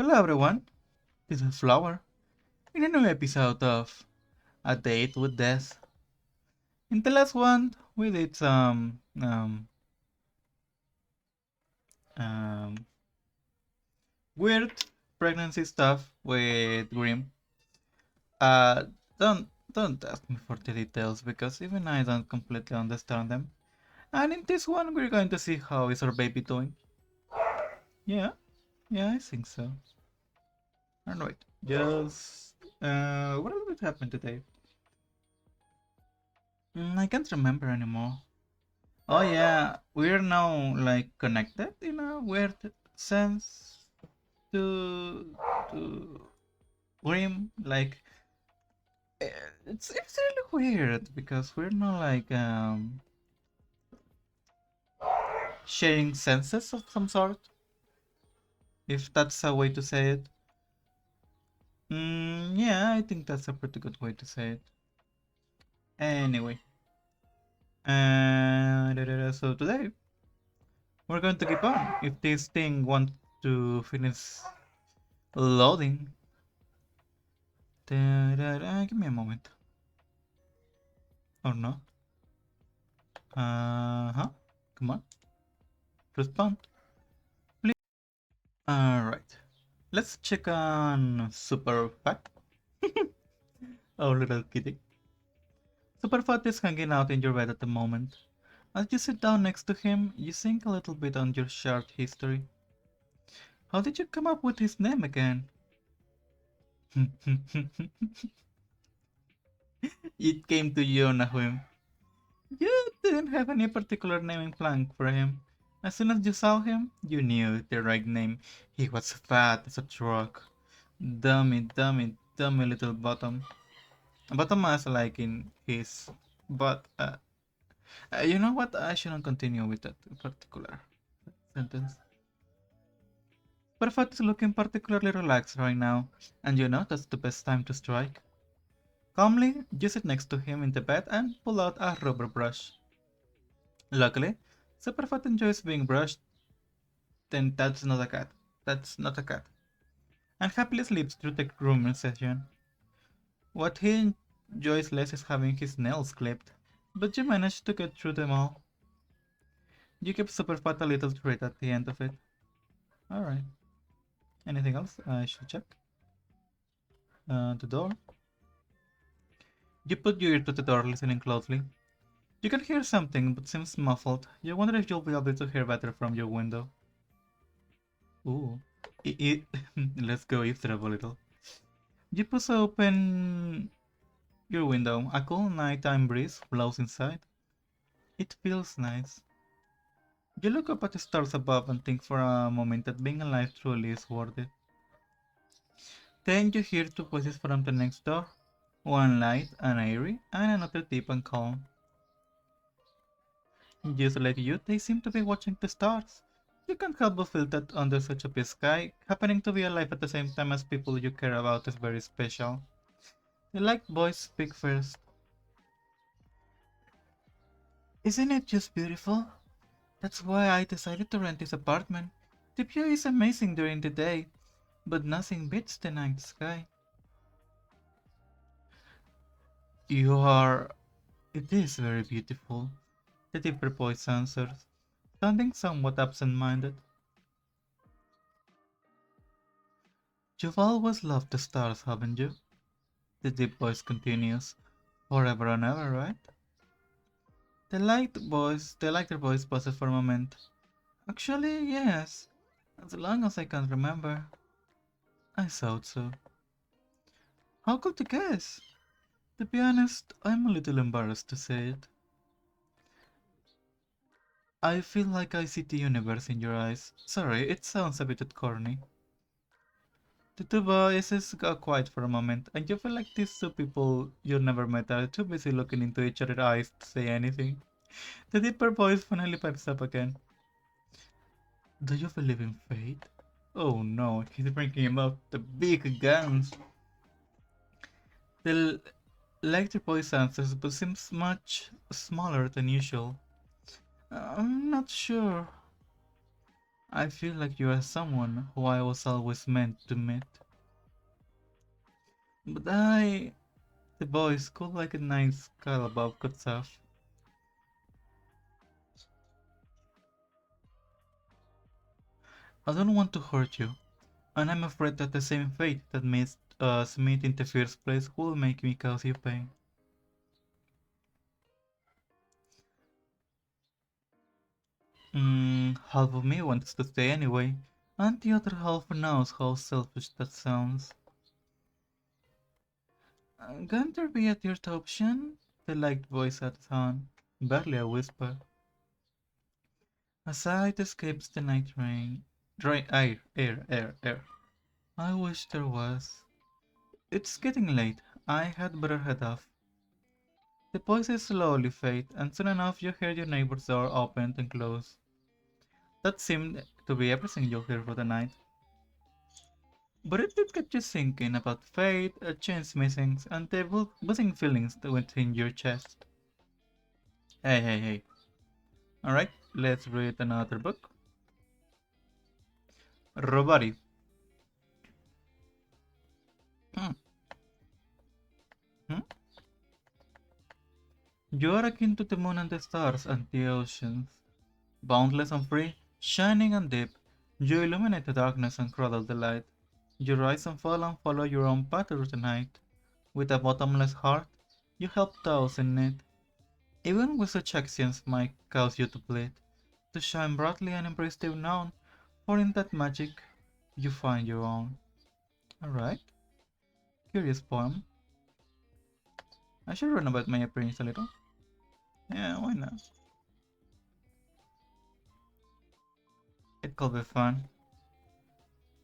Hello everyone, this is Flower in a new episode of A Date with Death. In the last one, we did some um, weird pregnancy stuff with Grim. Uh, don't ask me for the details because even I don't completely understand them. And in this one, we're going to see how is our baby doing. Yeah, yeah, I think so. Alright, just what did happen today? I can't remember anymore. Oh yeah, we're now like connected in a weird sense to to Grim. Like eh, it's really weird because we're not like sharing senses of some sort, if that's a way to say it. Yeah, I think that's a pretty good way to say it. Anyway, so today we're going to keep on. If this thing wants to finish loading, give me a moment. Or no? Huh? Come on. Respond. Please. Alright. Let's check on Super Fat. Oh, little kitty. Super Fat is hanging out in your bed at the moment. As you sit down next to him, you think a little bit on your shared history. How did you come up with his name again? It came to you on a whim. You didn't have any particular naming plan for him. As soon as you saw him, you knew the right name. He was fat as a truck. Dummy, dummy, dummy little bottom. Bottom as like in his. But, you know what? I shouldn't continue with that particular sentence. Perfect is looking particularly relaxed right now, and you know that's the best time to strike. Calmly, you sit next to him in the bed and pull out a rubber brush. Luckily, Superfat enjoys being brushed, then that's not a cat. That's not a cat. And happily sleeps through the grooming session. What he enjoys less is having his nails clipped, but you manage to get through them all. You give Superfat a little treat at the end of it. Alright. Anything else I should check? The door. You put your ear to the door, listening closely. You can hear something, but seems muffled. You wonder if you'll be able to hear better from your window. Ooh. Let's go eavesdrop a little. You push open your window. A cool nighttime breeze blows inside. It feels nice. You look up at the stars above and think for a moment that being alive truly is worth it. Then you hear two voices from the next door. One light and airy, and another deep and calm. Just like you, they seem to be watching the stars. You can't help but feel that under such a big sky, happening to be alive at the same time as people you care about is very special. The light voice speak first. Isn't it just beautiful? That's why I decided to rent this apartment. The view is amazing during the day, but nothing beats the night sky. You are... It is very beautiful, the deeper voice answers, sounding somewhat absent-minded. You've always loved the stars, haven't you? The deep voice continues. Forever and ever, right? The lighter voice pauses for a moment. Actually, yes. As long as I can remember. I thought so. How could you guess? To be honest, I'm a little embarrassed to say it. I feel like I see the universe in your eyes. Sorry, it sounds a bit corny. The two voices got quiet for a moment, and you feel like these two people you never met are too busy looking into each other's eyes to say anything. The deeper voice finally pipes up again. Do you believe in fate? Oh no, he's bringing him up the big guns. The lighter voice answers, but seems much smaller than usual. I'm not sure. I feel like you are someone who I was always meant to meet. But the boys could like a nice skull above good stuff. I don't want to hurt you, and I'm afraid that the same fate that made us meet in the first place will make me cause you pain. Half of me wants to stay anyway, and the other half knows how selfish that sounds. Can there be a third option? The light voice at on, barely a whisper. A sight escapes the night rain. Dry air. I wish there was. It's getting late. I had better head off. The voices slowly fade, and soon enough you hear your neighbor's door open and close. That seemed to be everything you'll hear for the night. But it did get you thinking about fate, chance missings, and the buzzing feelings that within your chest. Hey. Alright, let's read another book. Robari. Hmm. Hmm? You are akin to the moon and the stars and the oceans. Boundless and free, shining and deep, you illuminate the darkness and cradle the light. You rise and follow your own path through the night. With a bottomless heart, you help those in need. Even when such actions might cause you to bleed, to shine brightly and embrace the unknown, for in that magic you find your own. Alright, curious poem. I should run about my appearance a little. Yeah, why not? It could be fun.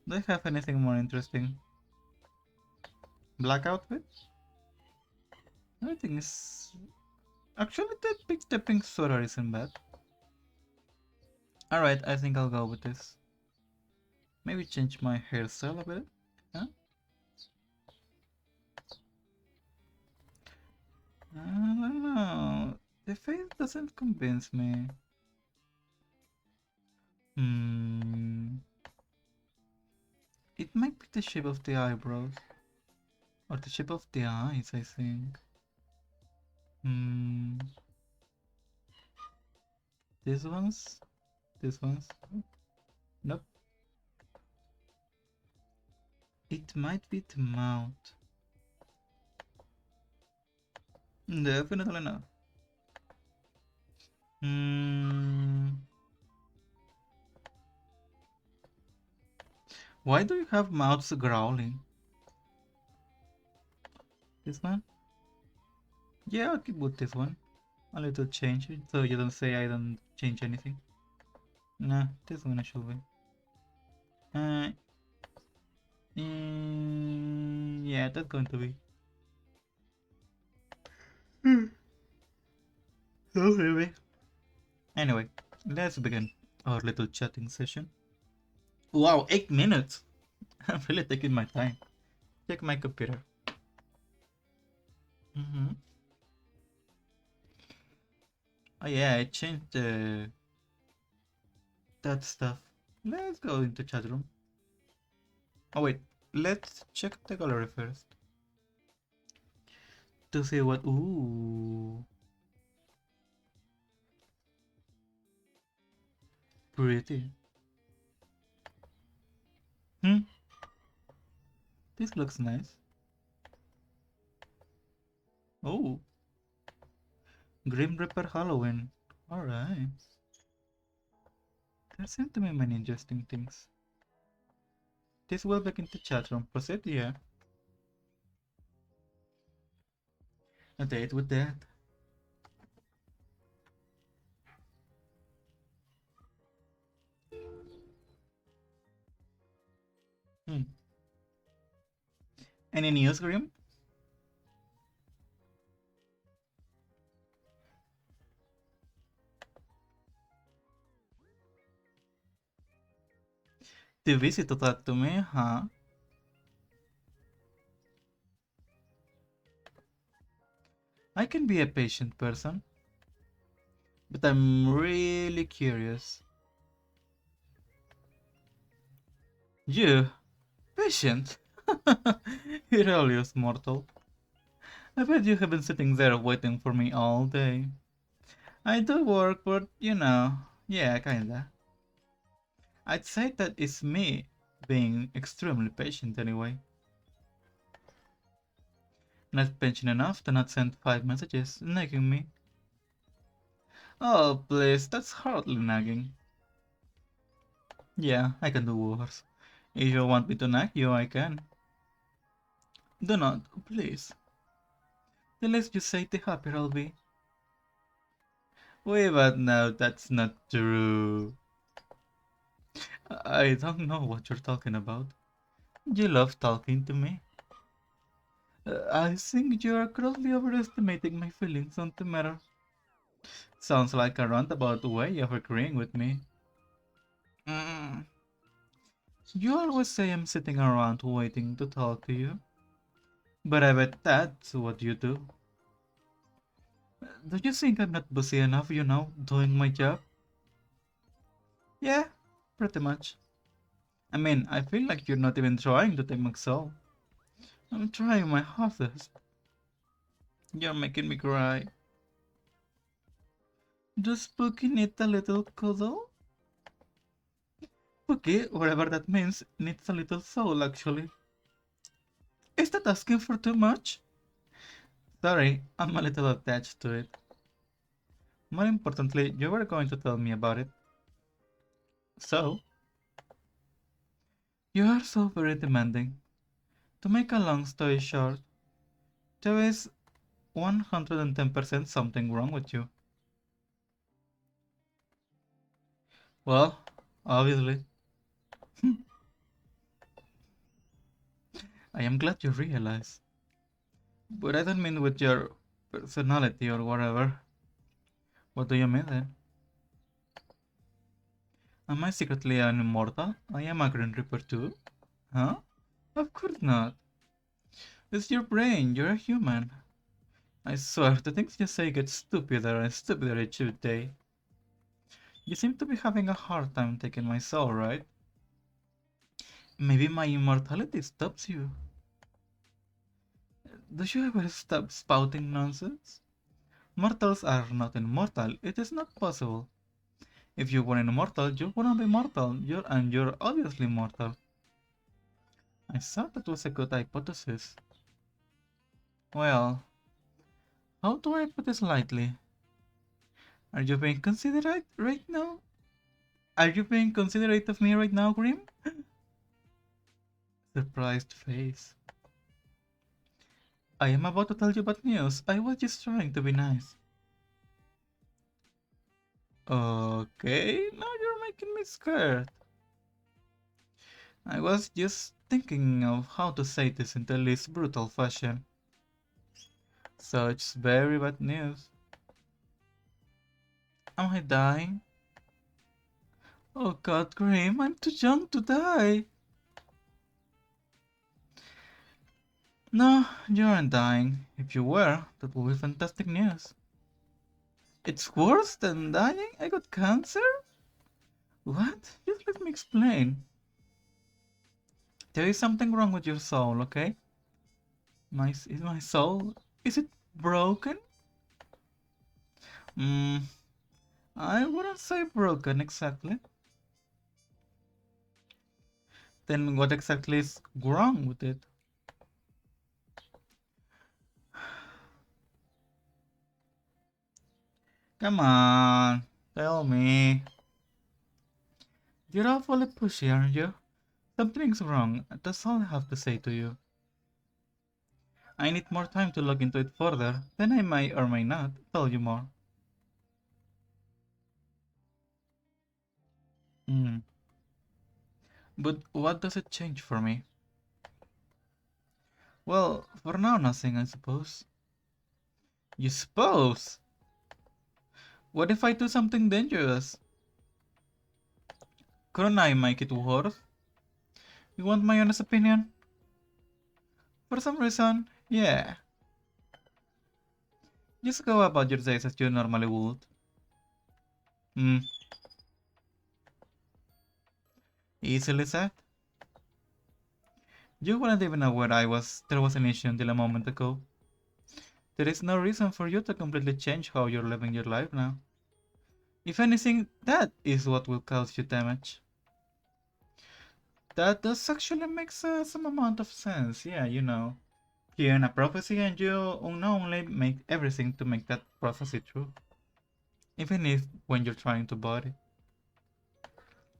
Do you have anything more interesting? Black outfit? Everything is... Actually, that big stepping sweater isn't bad. Alright, I think I'll go with this. Maybe change my hairstyle a bit. Huh? I don't know. The face doesn't convince me. Hmm. It might be the shape of the eyebrows. Or the shape of the eyes, I think. Hmm. This one's... This one's... Nope. It might be the mouth. Definitely not. Hmm. Why do you have mouths growling? This one? Yeah, I'll keep with this one. A little change, so you don't say I don't change anything. Nah, this one should be. Uh, yeah, that's going to be. Oh, really? Anyway, let's begin our little chatting session. Wow, 8 minutes! I'm really taking my time. Check my computer. Mm-hmm. Oh yeah, I changed that stuff. Let's go into chat room. Oh wait, let's check the gallery first. To see what... Ooh. Pretty. Hmm, this looks nice. Oh, Grim Reaper Halloween. Alright. There seem to be many interesting things. This will begin the chat room. Proceed, yeah. A date with that. Hmm. Any news, Grim? Too busy to talk to me, huh? I can be a patient person, but I'm really curious. You, patient? You really is mortal. I bet you have been sitting there waiting for me all day. I do work, but yeah, kinda. I'd say that is me being extremely patient anyway. Not patient enough to not send 5 messages nagging me. Oh, please, that's hardly nagging. Yeah, I can do worse. If you want me to nag you, I can. Do not, please. The less you say, the happier I'll be. Wait, but no, that's not true. I don't know what you're talking about. You love talking to me. I think you're grossly overestimating my feelings on the matter. Sounds like a roundabout way of agreeing with me. Mm. You always say I'm sitting around waiting to talk to you. But I bet that's what you do. Do you think I'm not busy enough, doing my job? Yeah, pretty much. I mean, I feel like you're not even trying to take my soul. I'm trying my hardest. You're making me cry. Does Spooky need a little cuddle? Spooky, whatever that means, needs a little soul actually. Is that asking for too much? Sorry, I'm a little attached to it. More importantly, you were going to tell me about it. So, you are so very demanding. To make a long story short, there is 110% something wrong with you. Well, obviously. I am glad you realize. But I don't mean with your personality or whatever. What do you mean then? Am I secretly an immortal? I am a Green Reaper too? Huh? Of course not. It's your brain, you're a human. I swear, the things you say get stupider and stupider each day. You seem to be having a hard time taking my soul, right? Maybe my immortality stops you. Do you ever stop spouting nonsense? Mortals are not immortal. It is not possible. If you were immortal, you wouldn't be mortal. You're obviously mortal. I thought that was a good hypothesis. Well, how do I put this lightly? Are you being considerate right now? Are you being considerate of me right now, Grim? Surprised face. I am about to tell you bad news. I was just trying to be nice. Okay, now you're making me scared. I was just thinking of how to say this in the least brutal fashion. Such very bad news. Am I dying? Oh god, Grim, I'm too young to die. No, you aren't dying. If you were, that would be fantastic news. It's worse than dying? I got cancer? What? Just let me explain. There is something wrong with your soul, okay? Is my soul? Is it broken? Hmm, I wouldn't say broken exactly. Then what exactly is wrong with it? Come on, tell me. You're awfully pushy, aren't you? Something's wrong, that's all I have to say to you. I need more time to look into it further, then I may or may not tell you more. Hmm. But what does it change for me? Well, for now nothing, I suppose. You suppose? What if I do something dangerous? Couldn't I make it worse? You want my honest opinion? For some reason, yeah. Just go about your days as you normally would. Hmm, easily said. You weren't even aware there was an issue until a moment ago. There is no reason for you to completely change how you're living your life now. If anything, that is what will cause you damage. That does actually makes some amount of sense, yeah, you know. You're in a prophecy and you unknowingly make everything to make that prophecy true. Even if when you're trying to body.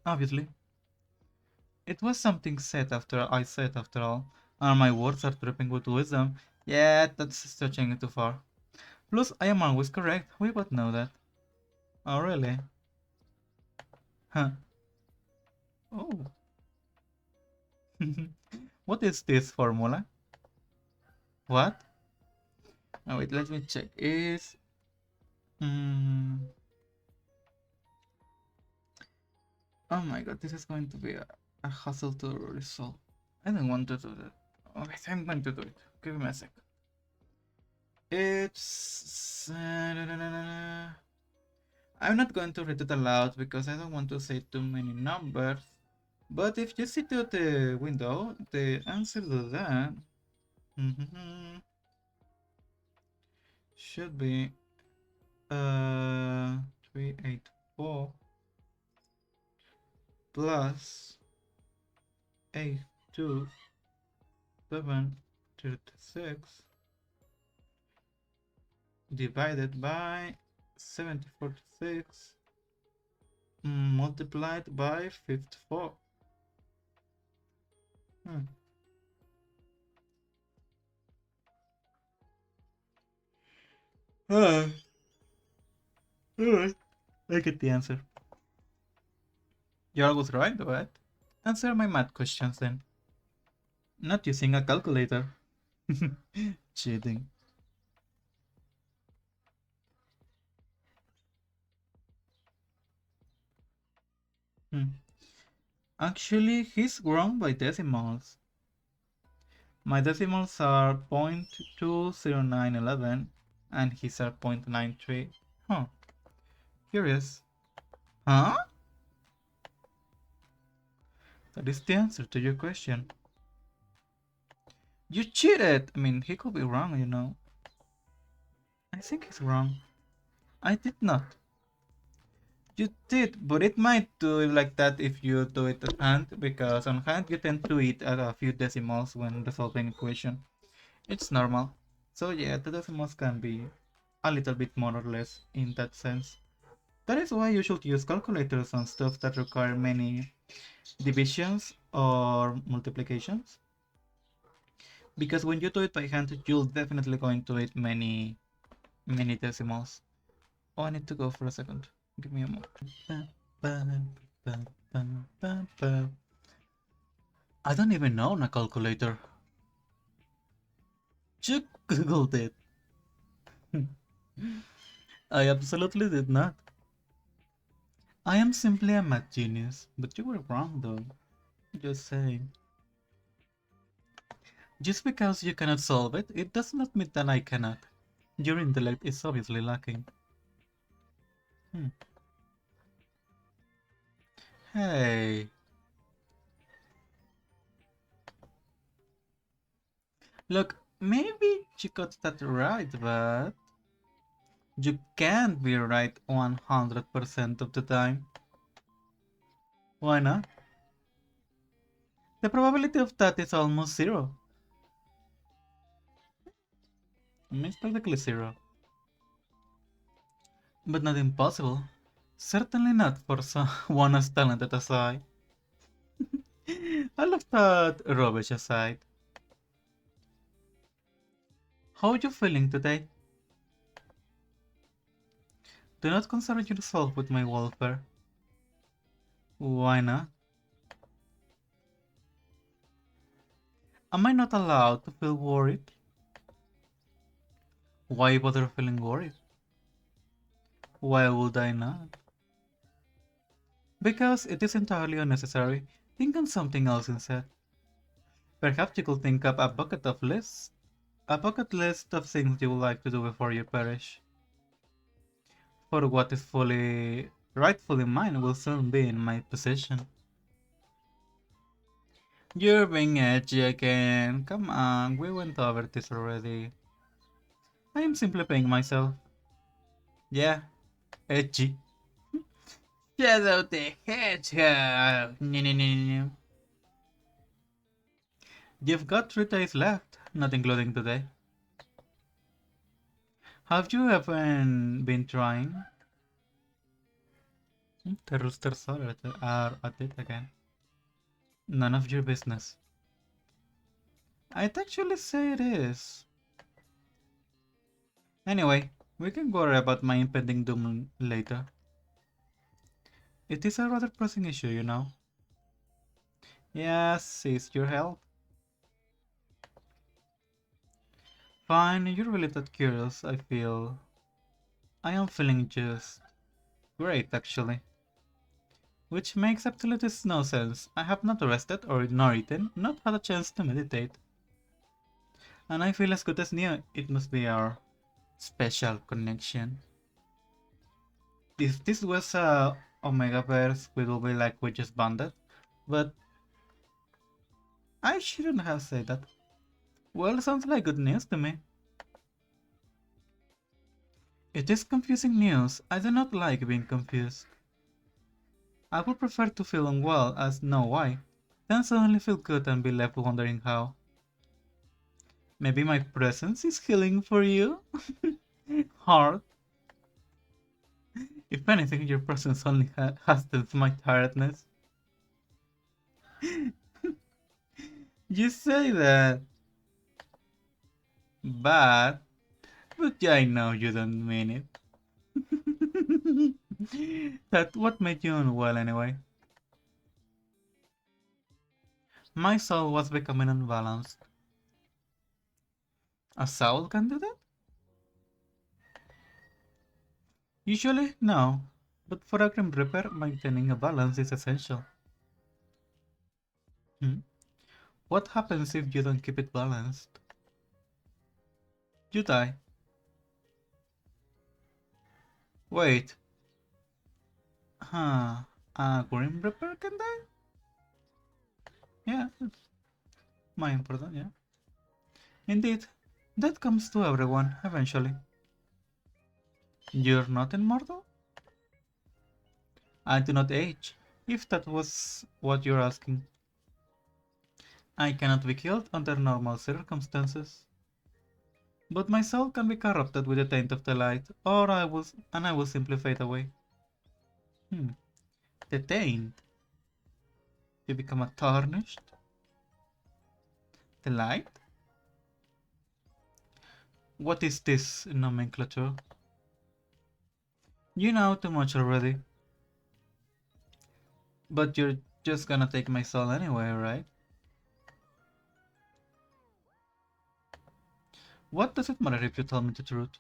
Obviously. It was something said after I said after all. And my words are dripping with wisdom. Yeah, that's stretching it too far. Plus, I am always correct. We both know that. Oh, really? Huh. Oh. What is this formula? What? Oh, wait, let me check. Is. Mm, oh my god, this is going to be a hassle to resolve. I don't want to do that. Okay, I'm going to do it. Give me a sec. It's. I'm not going to read it aloud because I don't want to say too many numbers. But if you see to the window, the answer to that should be 384 plus 82736 divided by 7046 multiplied by 54. Hmm. Alright, I get the answer. You're always right, right? Answer my math questions then. Not using a calculator. Cheating. Hmm. Actually, he's wrong by decimals. My decimals are 0.20911 and his are 0.93. Huh. Curious. Huh? That is the answer to your question. You cheated! I mean, he could be wrong, you know. I think he's wrong. I did not. You did, but it might do it like that if you do it at hand, because on hand you tend to eat at a few decimals when resolving equation. It's normal. So yeah, the decimals can be a little bit more or less in that sense. That is why you should use calculators on stuff that require many divisions or multiplications. Because when you do it by hand, you'll definitely going to eat many decimals. Oh, I need to go for a second. Give me a moment. I don't even own a calculator. You googled it. I absolutely did not. I am simply a math genius, but you were wrong though. Just saying. Just because you cannot solve it, it does not mean that I cannot. Your intellect is obviously lacking. Hmm. Hey. Look, maybe you got that right, but you can't be right 100% of the time. Why not? The probability of that is almost zero. I mean, it's practically zero. But not impossible. Certainly not for someone as talented as I. All of that rubbish aside. How are you feeling today? Do not concern yourself with my welfare. Why not? Am I not allowed to feel worried? Why bother feeling worried? Why would I not? Because it is entirely unnecessary. Think on something else instead. Perhaps you could think up a bucket list of things you would like to do before you perish. For what is rightfully mine will soon be in my possession. You're being edgy again. Come on, we went over this already. I am simply playing myself. Yeah, edgy. Shadow the Hedgehog. No. You've got 3 days left, not including today. Have you even been trying? The roosters are at it again. None of your business. I'd actually say it is. Anyway, we can worry about my impending doom later. It is a rather pressing issue, you know. Yes, is your health? Fine, you're really that curious, I feel. I am feeling just great, actually. Which makes absolutely no sense. I have not rested or nor eaten, not had a chance to meditate. And I feel as good as new. It must be our special connection. If this was a Omegaverse, we will be like we just bonded. But I shouldn't have said that. Well, sounds like good news to me. It is confusing news. I do not like being confused. I would prefer to feel unwell as know why, then suddenly feel good and be left wondering how. Maybe my presence is healing for you? Heart. If anything, your presence only hastens my tiredness. You say that, but I know you don't mean it. That what made you unwell anyway? My soul was becoming unbalanced. A soul can do that? Usually, no. But for a Grim Reaper, maintaining a balance is essential. Hmm? What happens if you don't keep it balanced? You die. Wait. Huh. A Grim Reaper can die? Yeah, that's my important, yeah. Indeed. That comes to everyone, eventually. You're not immortal? I do not age, if that was what you're asking. I cannot be killed under normal circumstances. But my soul can be corrupted with the taint of the light, or I will simply fade away. Hmm. The taint. You become a tarnished? The light? What is this nomenclature? You know too much already. But you're just gonna take my soul anyway, right? What does it matter if you tell me the truth?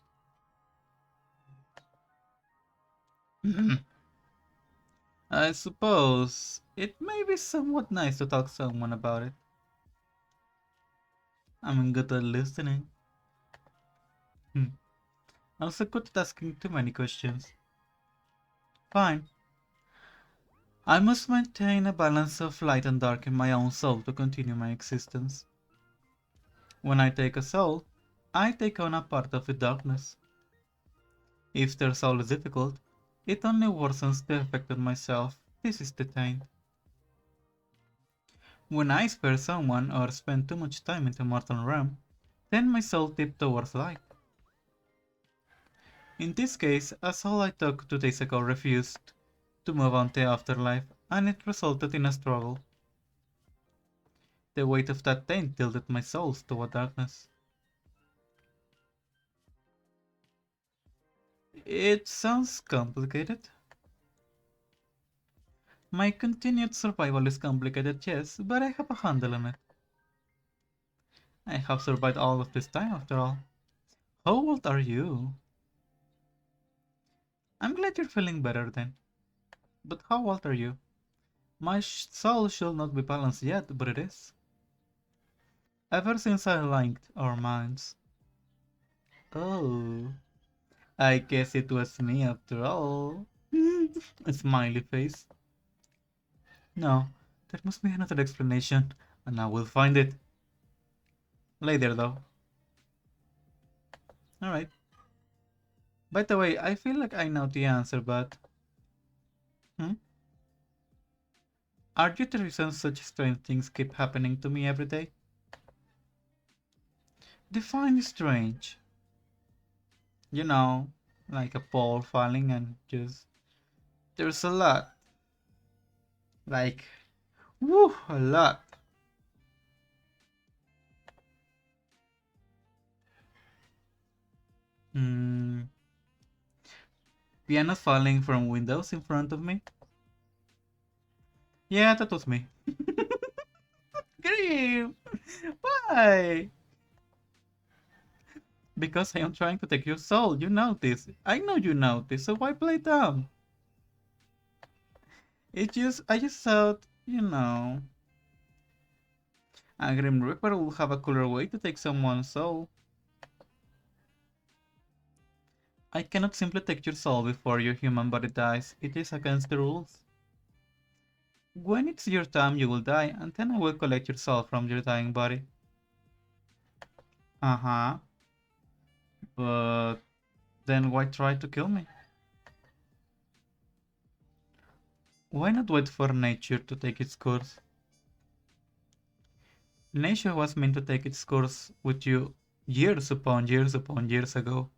I suppose it may be somewhat nice to talk to someone about it. I'm good at listening. Hmm. Also good at asking too many questions. Fine. I must maintain a balance of light and dark in my own soul to continue my existence. When I take a soul, I take on a part of the darkness. If their soul is difficult, it only worsens the effect on myself. This is the thing. When I spare someone or spend too much time in the mortal realm, then my soul tips towards light. In this case, a soul I took 2 days ago refused to move on to the afterlife, and it resulted in a struggle. The weight of that taint tilted my soul toward darkness. It sounds complicated. My continued survival is complicated, yes, but I have a handle on it. I have survived all of this time after all. How old are you? I'm glad you're feeling better then. But how old are you? My soul should not be balanced yet, but it is. Ever since I linked our minds. Oh, I guess it was me after all. A smiley face. No, there must be another explanation. and I will find it. Later, though. Alright. By the way, I feel like I know the answer, but... Hmm? Are you the reason such strange things keep happening to me every day? Define strange. You know, like a ball falling and just... There's a lot. Like, woo, a lot. Hmm. Pianos falling from windows in front of me? Yeah, that was me. Grim! Why? Because I am trying to take your soul. You know this. I know you know this, so why play dumb? I just thought, a Grim Reaper will have a cooler way to take someone's soul. I cannot simply take your soul before your human body dies. It is against the rules. When it's your time, you will die, and then I will collect your soul from your dying body. Uh-huh. But then why try to kill me? Why not wait for nature to take its course? Nature was meant to take its course with you years upon years ago.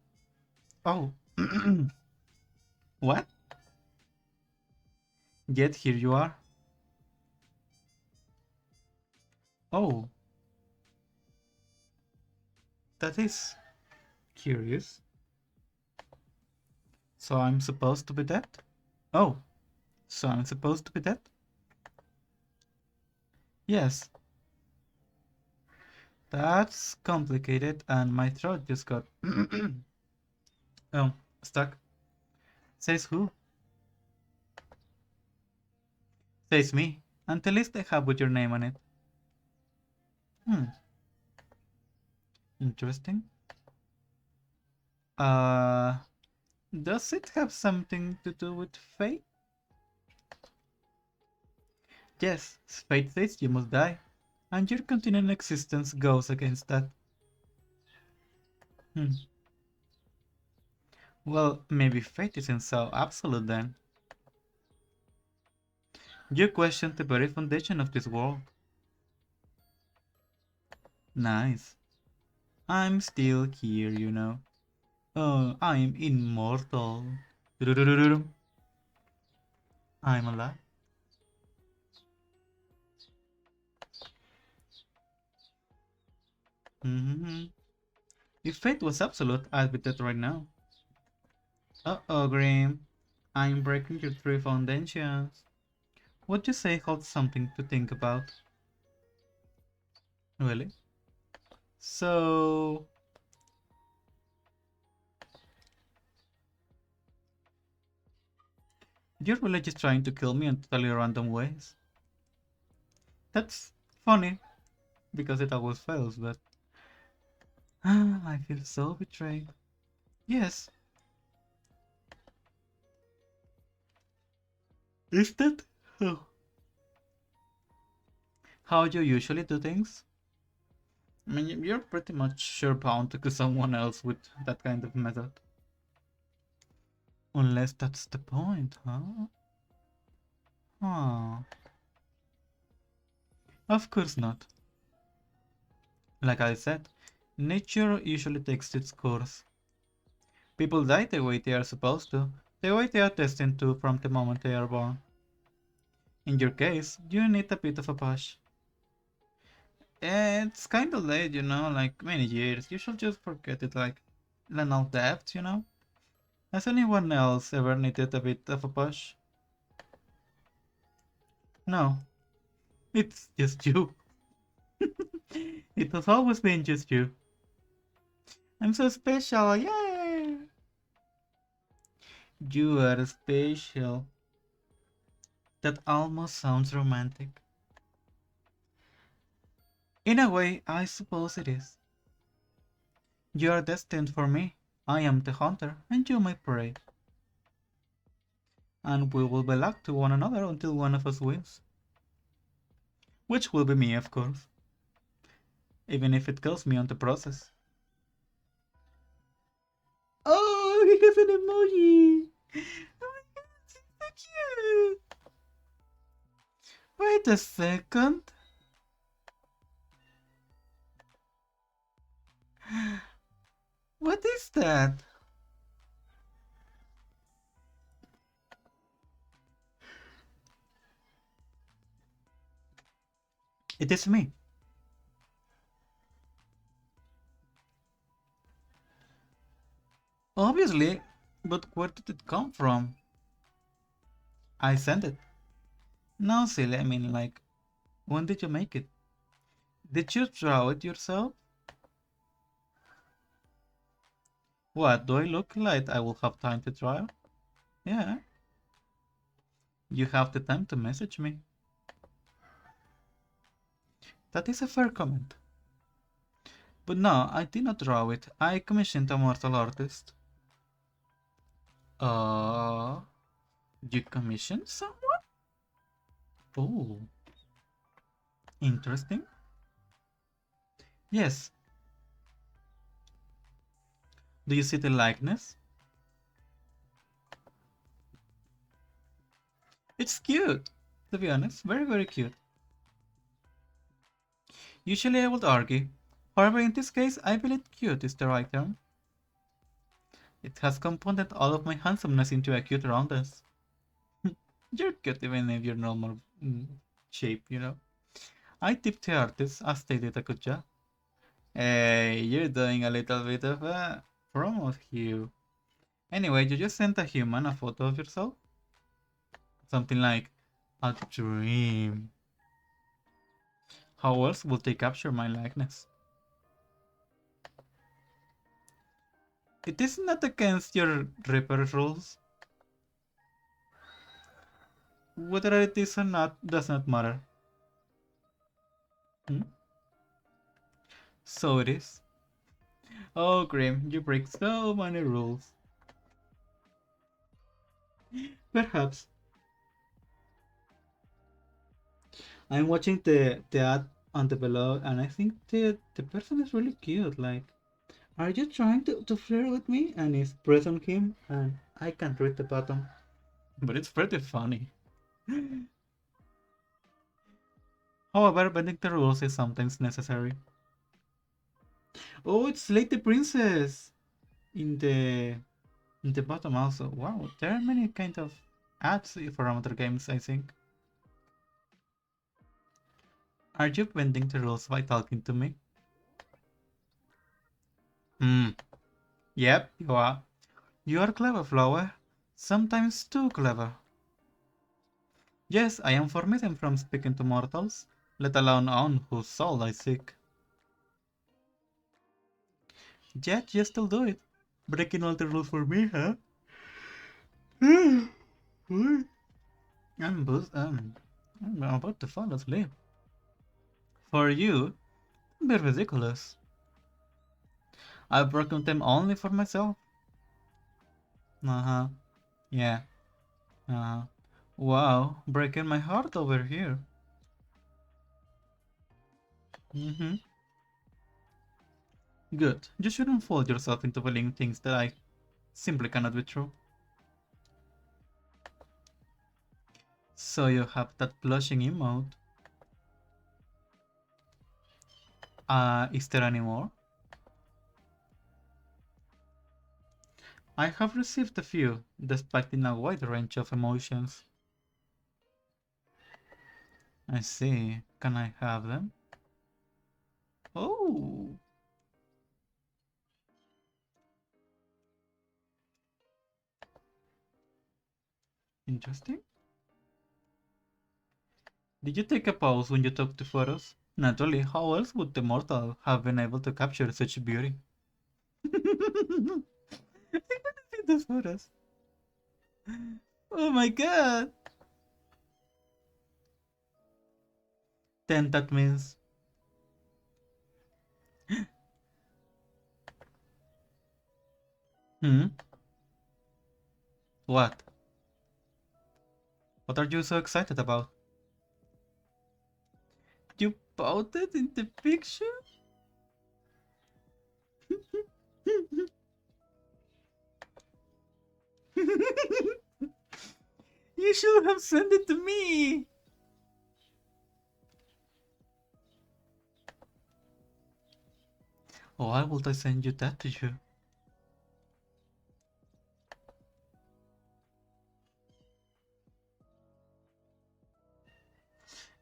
Oh, what? Yet here you are. Oh, that is curious. So I'm supposed to be dead? Oh, so I'm supposed to be dead? Yes, that's complicated and my throat just got oh, stuck. Says who? Says me. And the list I have with your name on it. Hmm, interesting. Uh, does it have something to do with fate? Yes, fate says you must die, and your continuing existence goes against that. Hmm. Well, maybe fate isn't so absolute then. You question the very foundation of this world. Nice. I'm still here, you know. Oh, I'm immortal. Du-du-du-du-dum. I'm alive. Mm-hmm. If fate was absolute, I'd be dead right now. Uh-oh, Grim. I'm breaking your three foundations. What you say holds something to think about. Really? So... You're really just trying to kill me in totally random ways? That's funny, because it always fails, but... I feel so betrayed. Yes. Is that oh, how you usually do things? I mean, you're pretty much sure bound to kill someone else with that kind of method. Unless that's the point, huh? Huh. Of course not. Like I said, nature usually takes its course. People die the way they are supposed to, the way they are destined to from the moment they are born. In your case, you need a bit of a push. It's kinda late, like many years. You should just forget it like Lenal depth, Has anyone else ever needed a bit of a push? No, it's just you. It has always been just you. I'm so special, yay! You are special. That almost sounds romantic. In a way, I suppose it is. You are destined for me. I am the hunter, and you my prey. And we will be locked to one another until one of us wins. Which will be me, of course, even if it kills me on the process. Oh, he has an emoji! Oh my god, it's so cute! Wait a second. What is that? It is me. Obviously, but where did it come from? I sent it. No, silly, I mean, like, when did you make it? Did you draw it yourself? What, do I look like I will have time to draw? Yeah, you have the time to message me. That is a fair comment. But no, I did not draw it. I commissioned a mortal artist. Uh, you commissioned someone? Oh, interesting. Yes. Do you see the likeness? It's cute. To be honest, very, very cute. Usually I would argue. However, in this case, I believe cute is the right term. It has compounded all of my handsomeness into a cute roundness. You're cute even if you're normal shape, you know. I tipped the artist as they did a good job. Hey, you're doing a little bit of a promo here. Anyway, you just sent a human a photo of yourself? Something like a dream. How else would they capture my likeness? It is not against your Reaper rules. Whether it is or not does not matter. Hmm? So it is. Oh, Grim, you break so many rules. Perhaps. I'm watching the ad on the below and I think the person is really cute. Like, are you trying to flirt with me? And it's press on him and I can't read the button. But it's pretty funny. However, bending the rules is sometimes necessary. Oh, it's Lady Princess in the bottom also. Wow, there are many kind of ads for other games, I think. Are you bending the rules by talking to me? Hmm. Yep, you are. You are clever, Flower. Sometimes too clever. Yes, I am forbidden from speaking to mortals, let alone on whose soul I seek. Yet you still do it. Breaking all the rules for me, huh? I'm about to fall asleep. For you, be ridiculous. I've broken them only for myself. Uh-huh. Yeah. Uh-huh. Wow, breaking my heart over here. Mm-hmm. Good. You shouldn't fool yourself into believing things that I simply cannot be true. So you have that blushing emote. Is there any more? I have received a few, displaying a wide range of emotions. I see. Can I have them? Oh, interesting. Did you take a pause when you took the photos? Naturally, how else would the mortal have been able to capture such beauty? I want to see those photos. Oh my god! Then that means... Hmm? What? What are you so excited about? pouted in the picture? You should have sent it to me! Oh, why would I send you that to you?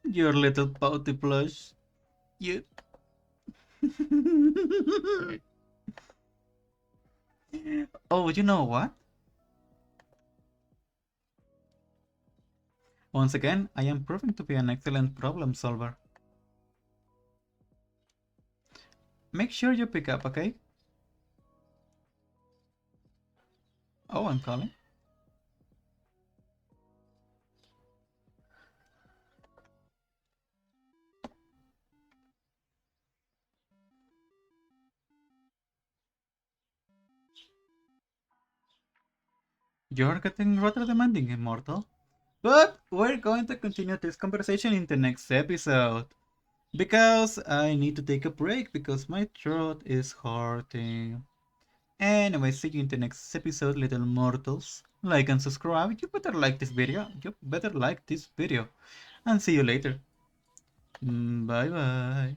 Your little pouty blush. You. Oh, you know what? Once again, I am proving to be an excellent problem solver. Make sure you pick up, okay? Oh, I'm calling. You're getting rather demanding, Immortal. But we're going to continue this conversation in the next episode. Because I need to take a break because my throat is hurting. Anyway, see you in the next episode, little mortals. Like and subscribe. You better like this video. You better like this video. And see you later. Bye bye.